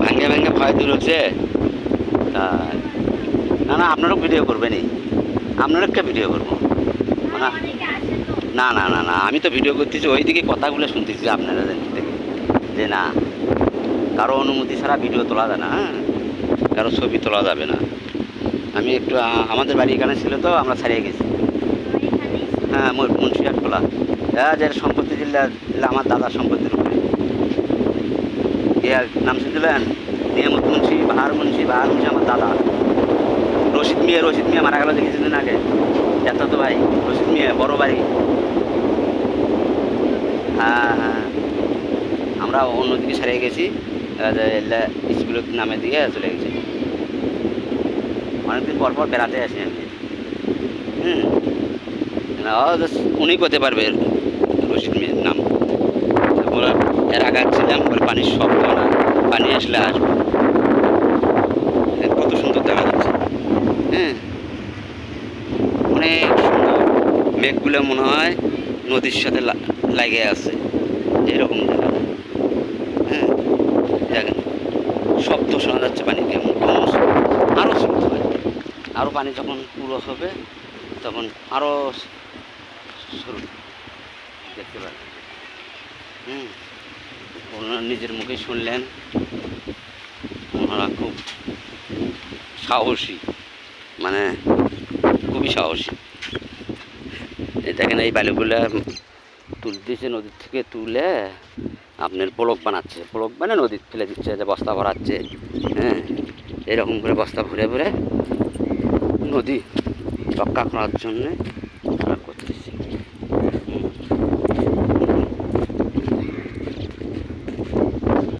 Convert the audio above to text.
ভাঙ্গে ভাঙ্গে ভয় দূর হচ্ছে। তাই না না, আপনারও ভিডিও করবেনই, আপনারও একটা ভিডিও করবো না। না না না না, আমি তো ভিডিও করতেছি, ওইদিকে কথাগুলো শুনতেছি আপনারা থেকে, যে না কারো অনুমতি ছাড়া ভিডিও তোলা যায় না, হ্যাঁ, কারো ছবি তোলা যাবে না। আমি একটু আমাদের বাড়ি এখানে ছিল তো, আমরা ছাড়িয়ে গেছি। হ্যাঁ, মুন্সিহাট খোলা। হ্যাঁ, যে সম্পত্তি দিলে আমার দাদার সম্পত্তির উপরে। কে নাম শুনছিলেন? নিয়ামত মুন্সি, বাহার মুন্সি আমার দাদা। রশিদ মিয়া মারা গেল দেখেছিলেন আগে, এত তো ভাই রশিদ মিয়া, বড় বাড়ি। হ্যাঁ হ্যাঁ, আমরা অন্যদিকে ছাড়িয়ে গেছি, স্কুলের নামে দিয়ে চলে গেছি। অনেকদিন পর পর বেড়াতে আসি আমি। হুম, উনি করতে পারবে, রশিদ মিয়ার নাম। বলে এর আগে ছিলাম, বলে পানির শব্দ না, পানি আসলে আসবো। কত সুন্দর দেখা যাচ্ছে, হ্যাঁ, অনেক সুন্দর। মেঘগুলো মনে হয় নদীর সাথে লাগে আছে, এরকম দেখা যায়। হ্যাঁ, দেখেন শব্দ শোনা যাচ্ছে, পানি কেমন কেমন আরও শুনতে হয়। আরও পানি যখন পুরো হবে তখন আরও শুরু দেখতে পাবেন। ওনারা নিজের মুখে শুনলেন, ওনারা খুব সাহসী, মানে খুবই সাহসী। দেখেন এই বালুগুলো তুলতেছে নদীর থেকে, তুলে আপনার ব্লক বানাচ্ছে, ব্লক বানিয়ে নদীর ফেলে দিচ্ছে, যে বস্তা ভরাচ্ছে। হ্যাঁ, এরকম করে বস্তা ভরে ভরে নদী রক্ষা করার জন্যে